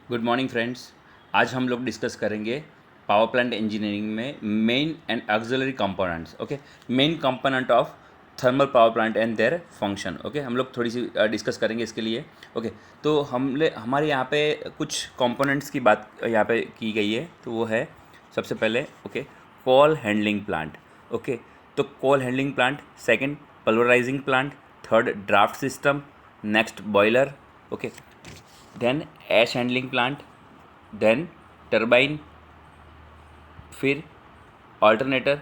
Good morning friends. आज हम लोग डिस्कस करेंगे पावर प्लांट इंजीनियरिंग में main and auxiliary components. Okay, main component of thermal power plant and their function. Okay, हम लोग थोड़ी सी डिस्कस करेंगे इसके लिए। ओके, तो हमारे यहाँ पे कुछ कंपोनेंट्स की बात यहाँ पे की गई है। तो वो है सबसे पहले कॉल हैंडलिंग प्लांट। ओके, तो coal handling plant, second pulverising plant, third draft system, next boiler. Okay, then ash handling plant, then turbine, फिर alternator,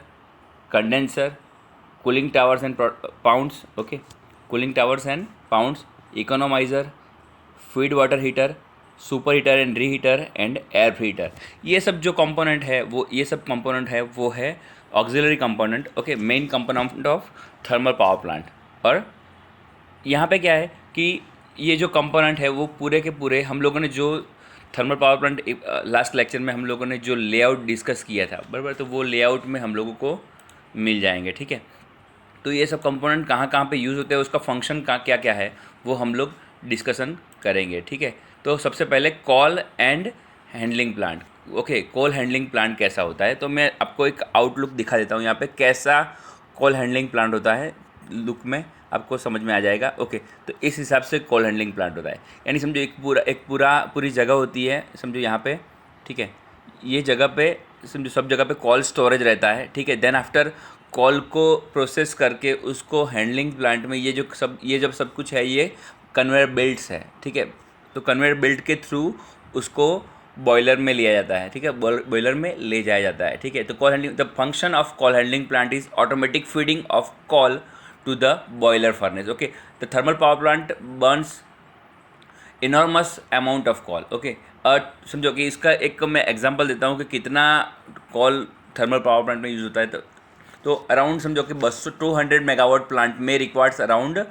condenser, cooling towers and ponds. Okay, cooling towers and ponds, economiser, feed water heater, super heater and reheater and air heater. ये सब जो component है वो है auxiliary component. Okay, main component of thermal power plant. और यहाँ पे क्या है कि ये जो कंपोनेंट है वो पूरे के पूरे हम लोगों ने जो thermal power plant last lecture में हम लोगों ने जो लेआउट डिस्कस किया था, बराबर, तो वो लेआउट में हम लोगों को मिल जाएंगे। ठीक है, तो ये सब कंपोनेंट कहाँ कहाँ पे यूज़ होते हैं, उसका फंक्शन का क्या क्या है, वो हम लोग डिस्कशन करेंगे। ठीक है, तो सबसे पहले call and handling plant. Okay, call handling plant कैसा होता है, तो मैं आपको एक आउटलुक दिखा देता हूँ यहाँ पे कैसा कॉल हैंडलिंग प्लांट होता है। लुक में आपको समझ में आ जाएगा। ओके, तो इस हिसाब से कॉल हैंडलिंग प्लांट होता है। यानी समझो पूरी जगह होती है, समझो यहाँ पे। ठीक है, ये जगह पे समझो सब जगह पे कॉल स्टोरेज रहता है। ठीक है, देन आफ्टर कॉल को प्रोसेस करके उसको हैंडलिंग प्लांट में ये जब सब कुछ है, ये कन्वेयर बेल्ट्स है। ठीक है, तो कन्वेयर बेल्ट के थ्रू उसको बॉयलर में लिया जाता है। ठीक है, बॉयलर में ले जाया जाता है। ठीक है, तो coal handling, the function of coal handling plant is automatic feeding of coal to the boiler furnace. Okay, the thermal power plant burns enormous amount of coal. Okay, समझो कि इसका एक मैं एग्जांपल देता हूँ कि कितना कॉल थर्मल पावर प्लांट में यूज़ होता है। तो अराउंड समझो कि 200 मेगावाट प्लांट में requires around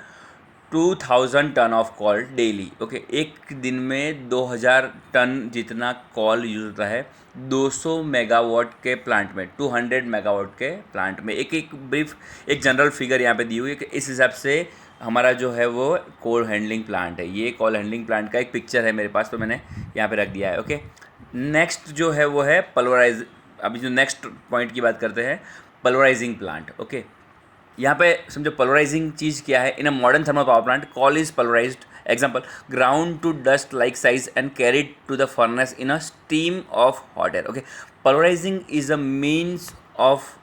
2000 ton of coal daily. Okay, एक दिन में 2000 टन जितना कॉल यूज होता है 200 मेगावाट के प्लांट में, 200 मेगावाट के प्लांट में। एक जनरल फिगर यहाँ पे दी हुई है कि इस हिसाब से हमारा जो है वो कॉल हैंडलिंग प्लांट है। ये कॉल हैंडलिंग प्लांट का एक पिक्चर है मेरे पास, तो मैंने यहाँ पे रख दिया है। ओके, नेक्स्ट जो है वो है पल्वराइज। अभी जो नेक्स्ट पॉइंट की बात करते हैं, पल्वराइजिंग प्लांट। ओके, यहाँ पे समझो पल्वराइजिंग चीज़ क्या है। In a modern thermal power plant coal is pulverised, example ground to dust like size and carried to the furnace in a steam of hot air. Okay, pulverising is a means of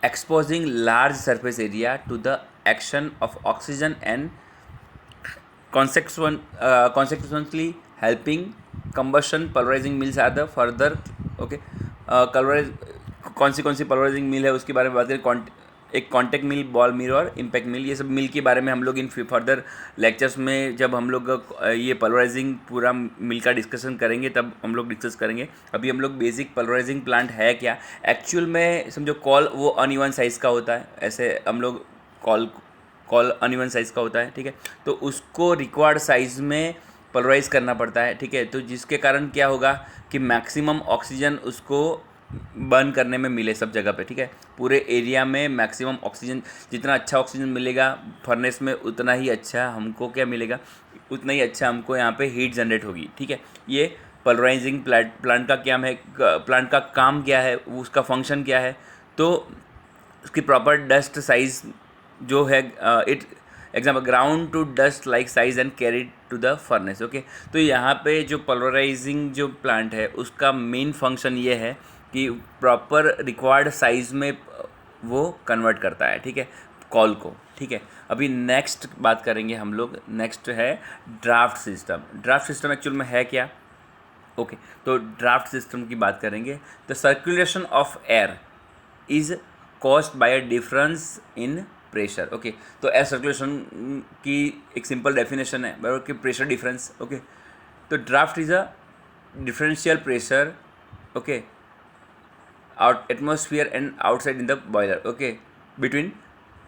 exposing large surface area to the action of oxygen and consequently helping combustion. Pulverizing mills are the further colourise कौन सी पल्वराइजिंग मिल है उसके बारे में बात करें। एक contact मिल, ball मिल और impact मिल, ये सब मिल के बारे में हम लोग इन फर्दर लेक्चर्स में जब हम लोग ये पल्वराइजिंग पूरा मिल का डिस्कशन करेंगे तब हम लोग डिस्कस करेंगे। अभी हम लोग बेसिक पल्वराइजिंग प्लांट है क्या। एक्चुअल में समझो कॉल वो अनइवन साइज़ का होता है, ऐसे हम लोग कॉल अनइवन साइज़ का होता है। ठीक है, तो उसको रिक्वायर्ड साइज़ में पल्वराइज करना पड़ता है। ठीक है, तो जिसके कारण क्या होगा कि मैक्सिमम ऑक्सीजन उसको बर्न करने में मिले सब जगह पे। ठीक है, पूरे एरिया में मैक्सिमम ऑक्सीजन, जितना अच्छा ऑक्सीजन मिलेगा फर्नेस में उतना ही अच्छा हमको क्या मिलेगा, उतना ही अच्छा हमको यहाँ पे हीट जनरेट होगी। ठीक है, ये पल्वराइजिंग प्लांट का क्या है, प्लांट का काम क्या है, उसका फंक्शन क्या है। तो उसकी प्रॉपर डस्ट साइज जो है, it example ground to dust like size and carried to the furnace. Okay, तो यहाँ पे जो पल्वराइजिंग जो प्लांट है उसका मेन फंक्शन ये है कि प्रॉपर रिक्वायर्ड साइज में वो कन्वर्ट करता है। ठीक है, कॉल को। ठीक है, अभी नेक्स्ट बात करेंगे हम लोग, नेक्स्ट है draft system. Draft system actual में है क्या। ओके, तो ड्राफ्ट सिस्टम की बात करेंगे। The circulation of air is caused by a difference in pressure. Okay, तो एयर सर्कुलेशन की एक सिंपल डेफिनेशन है बराबर कि प्रेशर डिफरेंस। ओके, तो draft is a differential pressure, okay, out atmosphere and outside in the boiler. Okay, between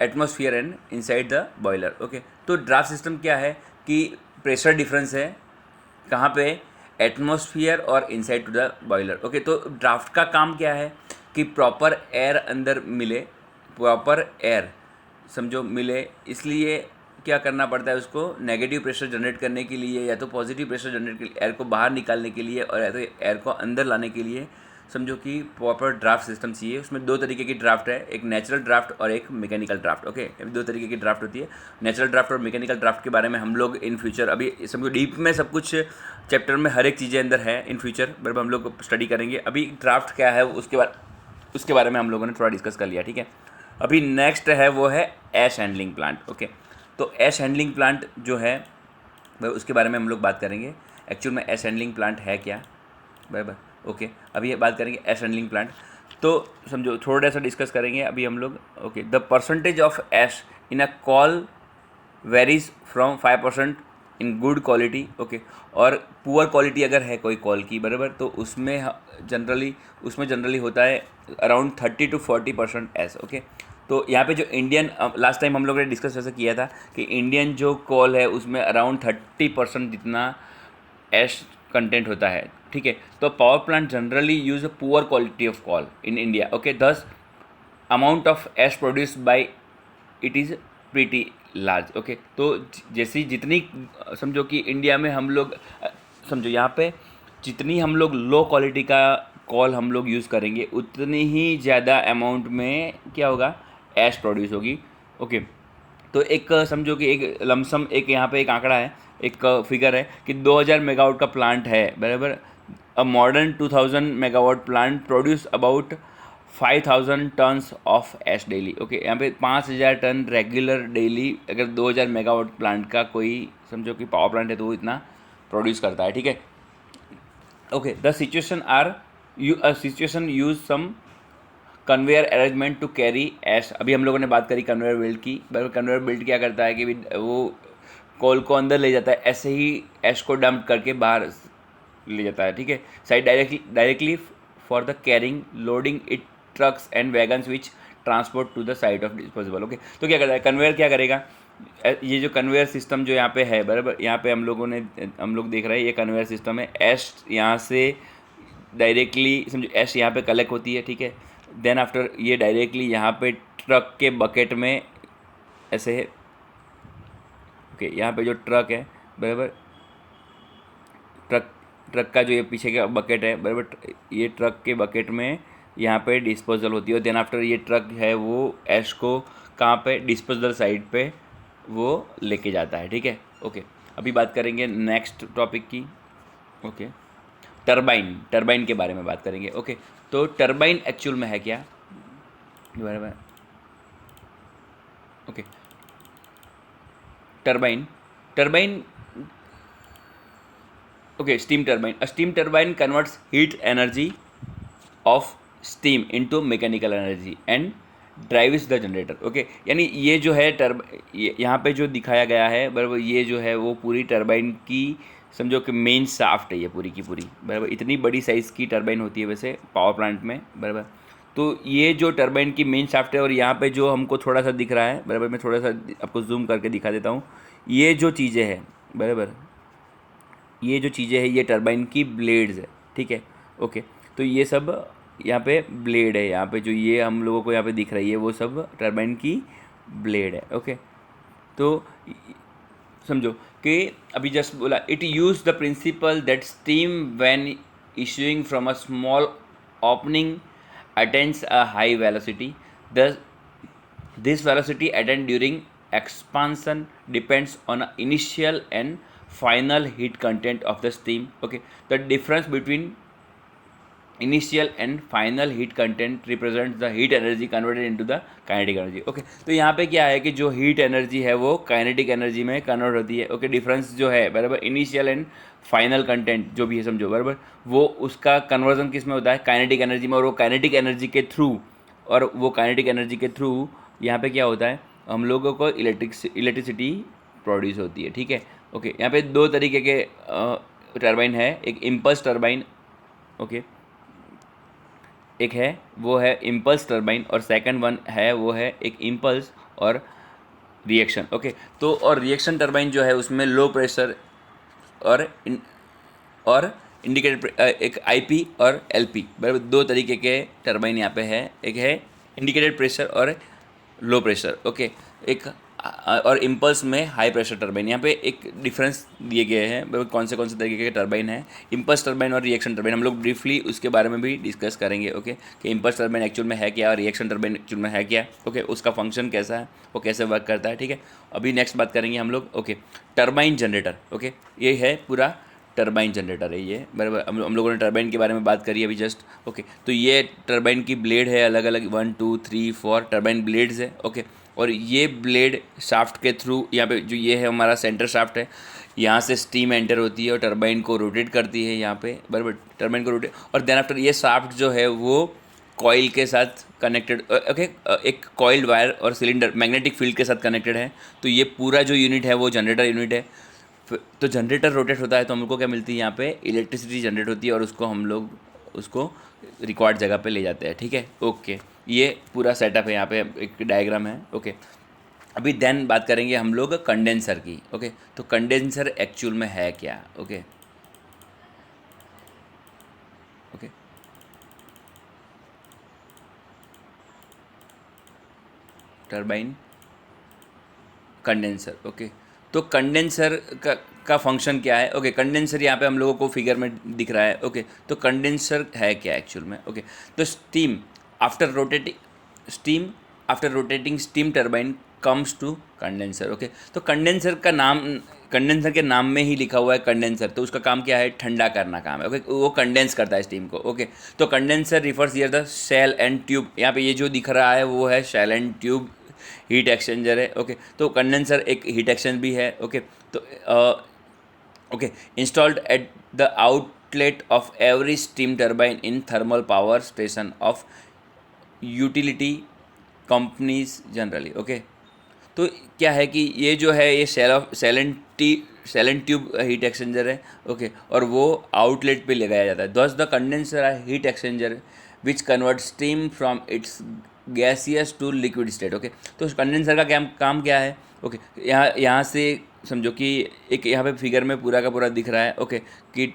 atmosphere and inside the boiler. Okay, तो draft system क्या है कि प्रेशर डिफरेंस है कहाँ पे, एटमॉस्फेयर और inside to the boiler. Okay, तो draft का काम क्या है कि प्रॉपर एयर अंदर मिले, प्रॉपर एयर समझो मिले, इसलिए क्या करना पड़ता है, उसको नेगेटिव प्रेशर जनरेट करने के लिए या तो पॉजिटिव प्रेशर जनरेट के लिए, एयर को बाहर निकालने के लिए और या तो एयर को अंदर लाने के लिए समझो कि प्रॉपर ड्राफ्ट सिस्टम चाहिए। उसमें दो तरीके की ड्राफ्ट है, एक नेचुरल ड्राफ्ट और एक मैकेनिकल ड्राफ्ट। ओके, दो तरीके की ड्राफ्ट होती है। नेचुरल ड्राफ्ट और मैकेनिकल ड्राफ्ट के बारे में हम लोग इन फ्यूचर, अभी समझो डीप में सब कुछ चैप्टर में हर एक चीज़ें अंदर है, इन फ्यूचर बराबर हम लोग स्टडी करेंगे। अभी ड्राफ्ट क्या है उसके बारे में हम लोगों ने थोड़ा डिस्कस कर लिया, ठीक है। अभी नेक्स्ट है वो है एश हैंडलिंग प्लांट। ओके, तो एश हैंडलिंग प्लांट जो है उसके बारे में हम लोग बात करेंगे। एक्चुअल में एश हैंडलिंग प्लांट है क्या, बराबर। ओके, अभी ये बात करेंगे एश हैंडलिंग प्लांट। तो समझो थोड़ा सा डिस्कस करेंगे अभी हम लोग। Okay, the percentage of ash in a coal varies from 5% in good quality. Okay, और पुअर क्वालिटी अगर है कोई कॉल की, बराबर, तो उसमें जनरली होता है अराउंड 30 to 40% एस। ओके, तो यहाँ पे जो इंडियन, लास्ट टाइम हम लोग ने डिस्कस ऐसा किया था कि इंडियन जो कॉल है उसमें अराउंड 30% जितना एश कंटेंट होता है, ठीक है। तो power plant generally use a poor quality of coal in India. Okay, thus amount of ash produce by it is pretty large. Okay, तो जैसी जितनी समझो कि इंडिया में हम लोग समझो यहाँ पे जितनी हम लोग लो क्वालिटी का कॉल हम लोग यूज़ करेंगे उतनी ही ज़्यादा अमाउंट में क्या होगा, ऐश प्रोड्यूस होगी। ओके, तो एक समझो कि एक लमसम एक यहाँ पे एक आंकड़ा है, एक फिगर है कि 2000 मेगावाट का प्लांट है, बराबर। A modern 2000 megawatt plant produce about 5000 tons of ash daily. Okay, यहाँ पे 5000 टन रेगुलर डेली अगर 2000 मेगावाट प्लांट का कोई समझो कि पावर प्लांट है तो वो इतना प्रोड्यूस करता है, ठीक है। Okay, the situation use some conveyor arrangement to carry ash. अभी हम लोगों ने बात करी कन्वेयर बेल्ट की, बराबर। कन्वेयर बेल्ट क्या करता है कि वो कोल को अंदर ले जाता है, ऐसे ही एश को डंप करके बाहर ले जाता है, ठीक है। Side directly for the carrying loading it trucks and wagons which transport to the site of disposable. Okay, तो क्या करता है कन्वेयर, क्या करेगा, ये जो कन्वेयर सिस्टम जो यहाँ पे है, बराबर, यहाँ पे हम लोग देख रहे हैं ये कन्वेयर सिस्टम है। एश यहाँ से डायरेक्टली समझो एश यहाँ पे कलेक्ट होती है, ठीक है। देन आफ्टर ये डायरेक्टली यहाँ पे ट्रक के बकेट में ऐसे है। ओके, यहाँ पे जो ट्रक है, बराबर, ट्रक का जो ये पीछे का बकेट है, बराबर, ये ट्रक के बकेट में यहाँ पे डिस्पोजल होती है। और देन आफ्टर ये ट्रक है वो ऐश को कहाँ पे, डिस्पोजल साइड पे वो लेके जाता है, ठीक है। ओके, अभी बात करेंगे नेक्स्ट टॉपिक की। ओके, टरबाइन के बारे में बात करेंगे। ओके, तो टरबाइन एक्चुअल में है क्या, बराबर। Okay, turbine okay, steam turbine. A steam turbine converts heat energy of steam into mechanical energy and drives the generator. Okay, यानी ये जो है यहाँ पे जो दिखाया गया है, बराबर, ये जो है वो पूरी टरबाइन की समझो कि मेन शाफ्ट है ये पूरी की पूरी, बराबर। इतनी बड़ी साइज़ की टरबाइन होती है वैसे पावर प्लांट में, बराबर। तो ये जो टरबाइन की मेन शाफ्ट है और यहाँ पे जो हमको थोड़ा सा दिख रहा है, बराबर, मैं थोड़ा सा आपको जूम करके दिखा देता हूँ। ये जो चीज़ें हैं, बराबर, ये जो चीज़ें हैं ये टरबाइन की ब्लेड्स है, ठीक है। ओके, तो ये सब यहाँ पे ब्लेड है, यहाँ पे जो ये हम लोगों को यहाँ पे दिख रही है वो सब टरबाइन की ब्लेड है। ओके, तो समझो कि अभी जस्ट बोला it use the principal that steam when issuing from a small opening attends a high velocity. The this velocity attained during expansion depends on a initial and final heat content of the steam. Okay, the difference between initial and final heat content represents the heat energy converted into the kinetic energy. Okay, तो यहाँ पे क्या है कि जो heat energy है वो kinetic energy में कन्वर्ट होती है। ओके, डिफरेंस जो है, बराबर, इनिशियल एंड फाइनल कंटेंट जो भी है समझो, बराबर, वो उसका कन्वर्जन किस में होता है, काइनेटिक एनर्जी में। और वो काइनेटिक एनर्जी के थ्रू यहाँ पे क्या होता है, हम लोगों को इलेक्ट्रिसिटी प्रोड्यूस होती है, ठीक है। ओके, यहाँ पे दो तरीके के टरबाइन है, एक इम्पल्स टरबाइन, ओके, एक है वो है इम्पल्स टरबाइन, और सेकंड वन है वो है एक इम्पल्स और रिएक्शन। ओके, तो और रिएक्शन टरबाइन जो है उसमें लो प्रेशर और इंडिकेटेड एक आईपी और एलपी, बराबर, दो तरीके के टरबाइन यहाँ पे है। एक है इंडिकेटेड प्रेशर और लो प्रेशर। ओके, एक और इम्पल्स में हाई प्रेशर टरबाइन। यहाँ पे एक डिफरेंस दिए गए हैं कौन से तरीके के टरबाइन है, इम्पल्स टरबाइन और रिएक्शन टरबाइन। हम लोग ब्रीफली उसके बारे में भी डिस्कस करेंगे, ओके, कि इम्पल्स टरबाइन एक्चुअल में है क्या और रिएक्शन टरबाइन एक्चुअल में है क्या, ओके, उसका फंक्शन कैसा है, वो कैसे वर्क करता है, ठीक है। अभी नेक्स्ट बात करेंगे हम लोग, ओके, टरबाइन जनरेटर, ओके, ये है पूरा टरबाइन जनरेटर है ये, बराबर। हम लोगों ने टरबाइन के बारे में बात करी अभी जस्ट, ओके। तो ये टरबाइन की ब्लेड है, अलग अलग 1 2 3 4 टरबाइन ब्लेड्स है, ओके। और ये ब्लेड शाफ्ट के थ्रू, यहाँ पे जो ये है हमारा सेंटर शाफ्ट है, यहाँ से स्टीम एंटर होती है और टरबाइन को रोटेट करती है यहाँ पे, बराबर, टरबाइन को रोटेट, और देन आफ्टर ये शाफ्ट जो है वो कॉइल के साथ कनेक्टेड, ओके, एक कॉइल्ड वायर और सिलेंडर मैग्नेटिक फील्ड के साथ कनेक्टेड है। तो ये पूरा जो यूनिट है वो जनरेटर यूनिट है। तो जनरेटर रोटेट होता है तो हमको क्या मिलती है, यहाँ पे इलेक्ट्रिसिटी जनरेट होती है और उसको हम लोग उसको रिक्वायर्ड जगह पे ले जाते हैं, ठीक है, ओके। ये पूरा सेटअप है, यहाँ पे एक डायग्राम है, ओके। अभी देन बात करेंगे हम लोग कंडेंसर की, ओके। तो कंडेंसर एक्चुअल में है क्या, okay, okay. Turbine condenser, okay. तो कंडेंसर का फंक्शन क्या है, ओके। कंडेंसर यहाँ पे हम लोगों को फिगर में दिख रहा है, ओके। तो कंडेंसर है क्या एक्चुअल में, ओके। तो steam after rotating steam turbine comes to condenser, okay. तो कंडेंसर के नाम में ही लिखा हुआ है कंडेंसर, तो उसका काम क्या है, ठंडा करना काम है, ओके। वो कंडेंस करता है स्टीम को, ओके। तो condenser refers here the shell and tube, यहाँ पे ये जो दिख रहा है वो है shell and tube heat exchanger है, ओके। तो कंडेंसर एक हीट एक्सचेंज भी है, ओके। तो okay, installed at the outlet of every steam turbine in thermal power station of utility companies generally, okay. तो क्या है कि ये जो है ये shell and tube heat exchanger है, ओके। और वो आउटलेट पे लगाया जाता है। दस द कंडेंसर है heat exchanger which convert steam from its gaseous to liquid state, okay. तो कंडेंसर का काम क्या है, ओके। यहाँ से समझो कि एक यहाँ पे फिगर में पूरा का पूरा दिख रहा है, ओके, कि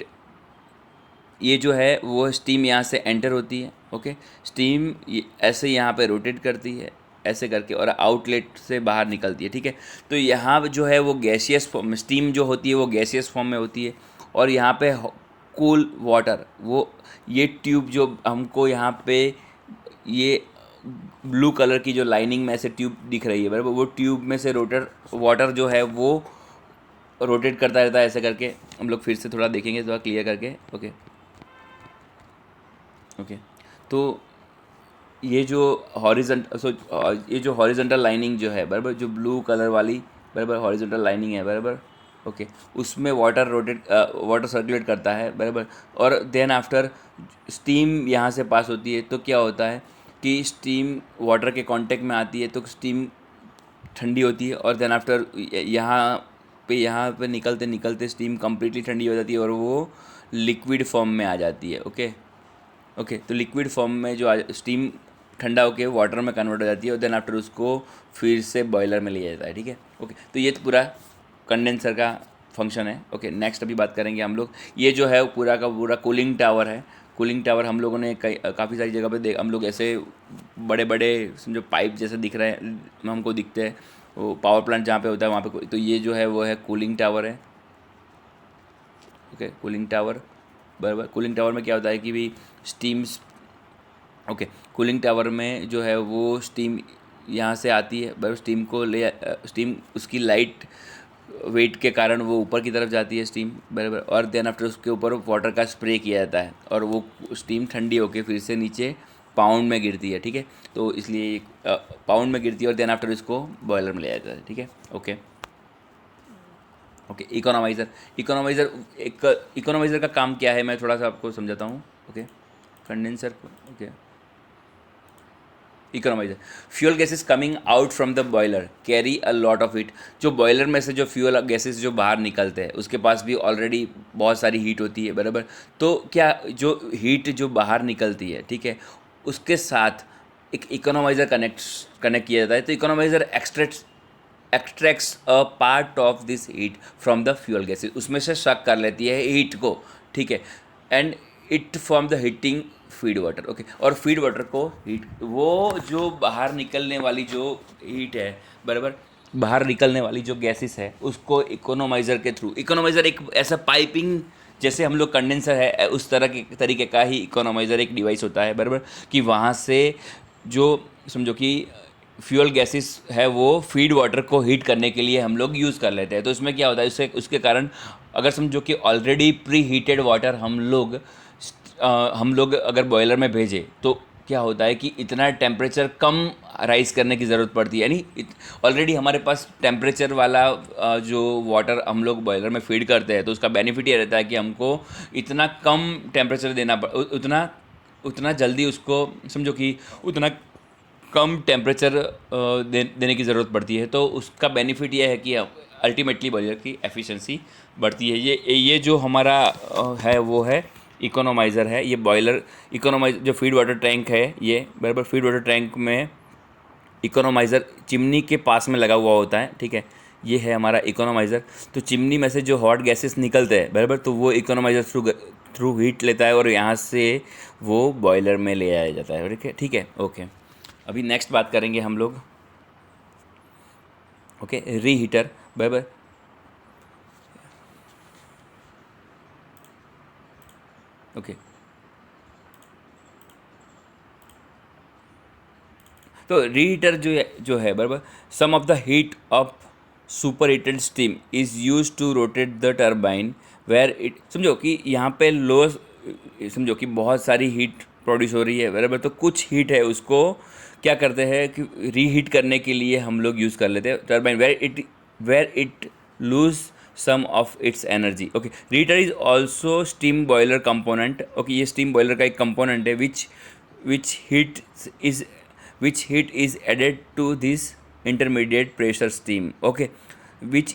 ये जो है वो स्टीम यहाँ से एंटर होती है, ओके। स्टीम ऐसे यहाँ पे रोटेट करती है ऐसे करके और आउटलेट से बाहर निकलती है, ठीक है। तो यहाँ जो है वो गैसियस फॉर्म, स्टीम जो होती है वो गैसियस फॉर्म में होती है। और यहाँ पे कूल वाटर, वो ये ट्यूब जो हमको यहाँ पे ये ब्लू कलर की जो लाइनिंग में से ट्यूब दिख रही है, बराबर, वो ट्यूब में से वाटर जो है वो रोटेट करता रहता है ऐसे करके। हम लोग फिर से थोड़ा देखेंगे, थोड़ा क्लियर करके, ओके, ओके। तो ये जो हॉरिजॉन्टल लाइनिंग जो है, बराबर, जो ब्लू कलर वाली, बराबर, हॉरिजॉन्टल लाइनिंग है, बराबर, ओके, उसमें वाटर सर्कुलेट करता है, बराबर। और देन आफ्टर स्टीम यहाँ से पास होती है, तो क्या होता है कि स्टीम वाटर के कांटेक्ट में आती है तो स्टीम ठंडी होती है। और देन आफ्टर यहाँ पे निकलते निकलते स्टीम कम्प्लीटली ठंडी हो जाती है और वो लिक्विड फॉर्म में आ जाती है, ओके, ओके। तो लिक्विड फॉर्म में जो स्टीम ठंडा होकर वाटर में कन्वर्ट हो जाती है और देन आफ्टर उसको फिर से बॉयलर में लिया जाता है, ठीक है, ओके। तो ये तो पूरा कंडेंसर का फंक्शन है, ओके। नेक्स्ट अभी बात करेंगे हम लोग, ये जो है पूरा का पूरा कूलिंग टावर है। कूलिंग टावर हम लोगों ने काफ़ी सारी जगह पे हम लोग ऐसे बड़े बड़े समझो पाइप जैसे दिख रहे हैं हमको दिखते हैं, वो पावर प्लांट जहाँ पे होता है वहाँ पे। तो ये जो है वो है कूलिंग टावर है, ओके, कूलिंग टावर, बराबर। कूलिंग टावर में क्या होता है कि भी स्टीम्स, ओके, कूलिंग टावर में जो है वो स्टीम यहाँ से आती है, बराबर, स्टीम उसकी लाइट वेट के कारण वो ऊपर की तरफ जाती है स्टीम, बराबर। और देन आफ्टर उसके ऊपर वाटर का स्प्रे किया जाता है और वो स्टीम ठंडी होकर फिर से नीचे पाउंड में गिरती है, ठीक है। तो इसलिए पाउंड में गिरती है और देन आफ्टर इसको बॉयलर में ले जाता है, ठीक है, ओके, ओके। इकोनोमाइज़र का काम क्या है, मैं थोड़ा सा आपको समझाता हूँ, okay. Condenser, okay, economiser, fuel gases coming out from the boiler carry a lot of heat. जो बॉयलर में से जो फ्यूल गैसेस जो बाहर निकलते हैं उसके पास भी ऑलरेडी बहुत सारी हीट होती है, बराबर। तो क्या जो हीट जो बाहर निकलती है, ठीक है, उसके साथ एक इकोनोमाइज़र कनेक्ट किया जाता है। तो economiser extracts a part of this heat from the fuel gases, उसमें से शक कर लेती है हीट को, ठीक है, and it from the heating feed water, okay. और फीड वाटर को हीट, वो जो बाहर निकलने वाली जो हीट है, बराबर, बाहर निकलने वाली जो गैसेस है उसको इकोनोमाइज़र के थ्रू, इकोनोमाइज़र एक ऐसा पाइपिंग, जैसे हम लोग कंडेंसर है उस तरह के तरीके का ही इकोनोमाइज़र एक डिवाइस होता है, बराबर, कि वहाँ से जो समझो कि फ्यूल गैसेस है वो फीड वाटर को हीट करने के लिए हम लोग यूज़ कर लेते हैं। तो इसमें क्या होता है, उससे उसके कारण अगर समझो कि ऑलरेडी प्री हीटेड वाटर हम लोग अगर बॉयलर में भेजें तो क्या होता है कि इतना टेम्परेचर कम राइज करने की ज़रूरत पड़ती है, यानी ऑलरेडी हमारे पास टेम्परेचर वाला जो वाटर हम लोग बॉयलर में फीड करते हैं, तो उसका बेनिफिट ये रहता है कि हमको इतना कम टेम्परेचर उतना उतना जल्दी उसको समझो कि उतना कम टेम्परेचर देने की ज़रूरत पड़ती है। तो उसका बेनिफिट ये है कि अल्टीमेटली बॉयलर की एफिशिएंसी बढ़ती है। ये जो हमारा है वो है इकोनोमाइज़र है। ये बॉयलर इकोनोमाइज़र जो फीड वाटर टैंक है, ये बराबर फीड वाटर टैंक में इकोनोमाइज़र चिमनी के पास में लगा हुआ होता है, ठीक है। ये है हमारा इकोनोमाइज़र। तो चिमनी में से जो हॉट गैसेस निकलते हैं बराबर, तो वो इकोनोमाइज़र थ्रू हीट लेता है और यहाँ से वो बॉयलर में ले आया जाता है, ठीक है, ठीक है, ओके। अभी नेक्स्ट बात करेंगे हम लोग, ओके, रीहीटर, बराबर। ओके, तो रीहीटर जो है बराबर, some of the heat of super heated steam is use to rotate the turbine where it, समझो कि यहाँ पे लो, समझो कि बहुत सारी हीट प्रोड्यूस हो रही है बराबर, तो कुछ हीट है उसको क्या करते हैं कि रीहीट करने के लिए हम लोग यूज़ कर लेते हैं turbine where it lose some of its energy. Okay, reheater is also steam boiler component. Okay, ये स्टीम बॉयलर का एक कंपोनेंट है which heat is which heat is added to this intermediate pressure steam, okay, which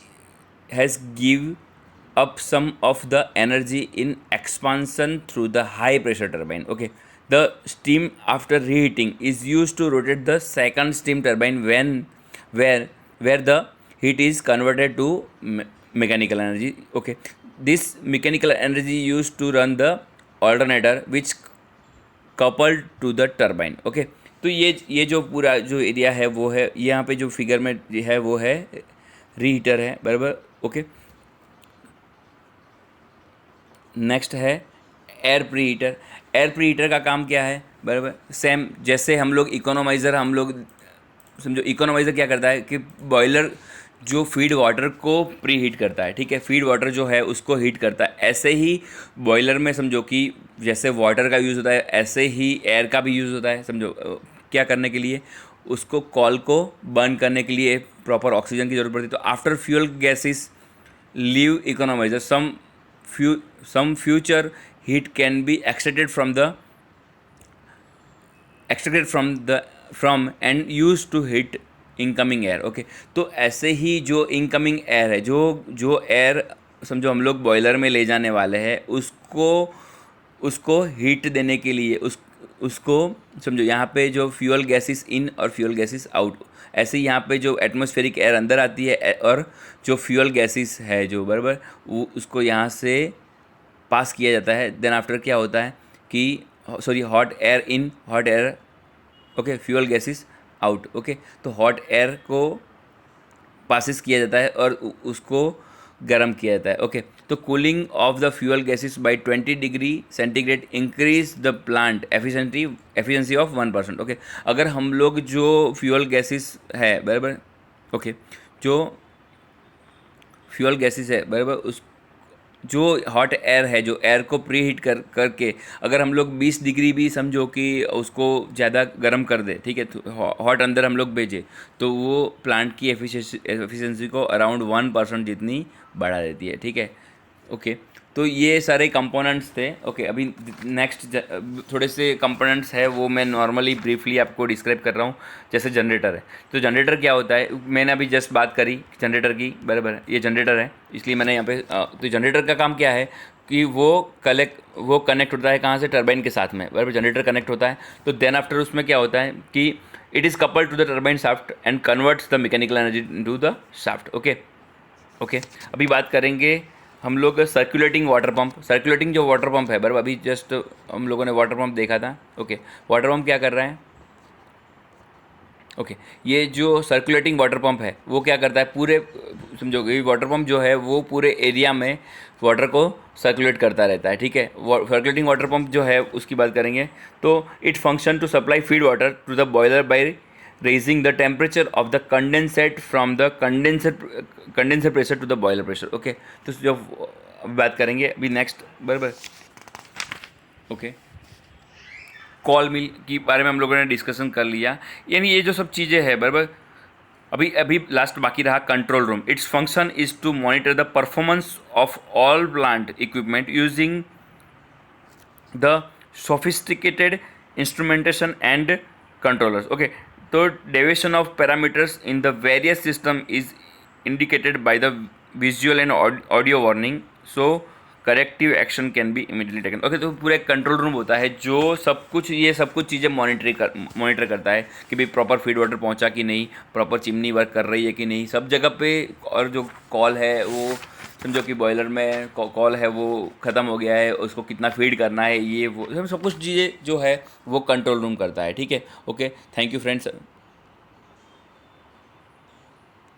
has give up some of the energy in expansion through the high pressure turbine. Okay, the steam after reheating is used to rotate the second steam turbine where the heat is converted to mechanical energy. Okay, this mechanical energy used to run the alternator which coupled to the turbine. Okay, तो ये जो पूरा जो area है वो है, यहाँ पे जो फिगर में है वो है रीहीटर है बराबर। ओके, नेक्स्ट है एयर प्रीहीटर। एयर प्रीहीटर का काम क्या है बराबर, सेम जैसे हम लोग समझो इकोनोमाइज़र क्या करता है कि बॉयलर जो फीड वाटर को प्री हीट करता है, ठीक है, फीड वाटर जो है उसको हीट करता है। ऐसे ही बॉयलर में समझो कि जैसे वाटर का यूज़ होता है ऐसे ही एयर का भी यूज़ होता है। समझो क्या करने के लिए, उसको कॉल को बर्न करने के लिए प्रॉपर ऑक्सीजन की ज़रूरत पड़ती है। तो after fuel gases leave economiser some future heat can be extracted from and used to heat incoming air. Okay, तो ऐसे ही जो इनकमिंग एयर है, जो एयर समझो हम लोग बॉयलर में ले जाने वाले हैं उसको हीट देने के लिए उसको समझो यहाँ पे जो फ्यूल गैसेस इन और फ्यूल गैसेस आउट, ऐसे ही यहाँ पे जो एटमॉस्फेरिक एयर अंदर आती है और जो फ्यूल गैसेस है जो बराबर वो उसको यहाँ से पास किया जाता है। देन आफ्टर क्या होता है कि sorry hot air in hot air, okay, fuel gases out. Okay, तो हॉट एयर को पासिस किया जाता है और उसको गर्म किया जाता है। ओके, तो cooling of the fuel gases bye 20 degree centigrade increase the plant efficiency of 1%। Okay, अगर हम लोग जो फ्यूल गैसेस है बराबर, ओके, जो फ्यूल गैसेस है बराबर उस जो हॉट एयर है जो एयर को प्री हीट करके अगर हम लोग 20 डिग्री भी समझो कि उसको ज़्यादा गर्म कर दे, ठीक है, तो हॉट अंदर हम लोग भेजें तो वो प्लांट की एफिशिएंसी को अराउंड 1% जितनी बढ़ा देती है, ठीक है। ओके, तो ये सारे कंपोनेंट्स थे। ओके, अभी नेक्स्ट थोड़े से कंपोनेंट्स है वो मैं नॉर्मली ब्रीफली आपको डिस्क्राइब कर रहा हूँ। जैसे जनरेटर है, तो जनरेटर क्या होता है, मैंने अभी जस्ट बात करी जनरेटर की बराबर, ये जनरेटर है इसलिए मैंने यहाँ पे तो जनरेटर का काम क्या है कि वो कनेक्ट होता है कहाँ से, टर्बाइन के साथ में बराबर, जनरेटर कनेक्ट होता है। तो देन आफ्टर उसमें क्या होता है कि it is coupled to the turbine shaft and converts the mechanical energy into the shaft. Okay, अभी बात करेंगे हम लोग सर्कुलेटिंग वाटर पंप। सर्कुलेटिंग जो वाटर पंप है बराबर, अभी जस्ट हम लोगों ने वाटर पंप देखा था। ओके, वाटर पंप क्या कर रहा है, ओके ये जो सर्कुलेटिंग वाटर पंप है वो क्या करता है, पूरे समझोगे, ये वाटर पंप जो है वो पूरे एरिया में वाटर को सर्कुलेट करता रहता है, ठीक है। सर्कुलेटिंग वाटर पंप जो है उसकी बात करेंगे तो it function to supply feed water to the boiler by raising the temperature of the condensate from the condenser pressure to the boiler pressure. Okay, तो जो बात करेंगे अभी नेक्स्ट, बराबर। ओके, कॉल मिल के बारे में हम लोगों ने डिस्कशन कर लिया, यानी ये जो सब चीज़ें हैं, बराबर। अभी अभी लास्ट बाकी रहा control room. Its function is to monitor the performance of all plant equipment using the sophisticated instrumentation and controllers. Okay, so deviation of parameters in the various system is indicated by the visual and audio warning, so corrective action can be immediately taken. Okay, तो पूरा एक control room होता है जो सब कुछ, ये सब कुछ चीज़ें मॉनिटर करता है कि भाई प्रॉपर फीड वाटर पहुंचा कि नहीं, प्रॉपर चिमनी वर्क कर रही है कि नहीं, सब जगह पे। और जो कॉल है वो समझो कि बॉयलर में कॉल है वो ख़त्म हो गया है, उसको कितना फीड करना है, ये वो सब कुछ चीज़ें जो है वो कंट्रोल रूम करता है, ठीक है। Okay, thank you friends.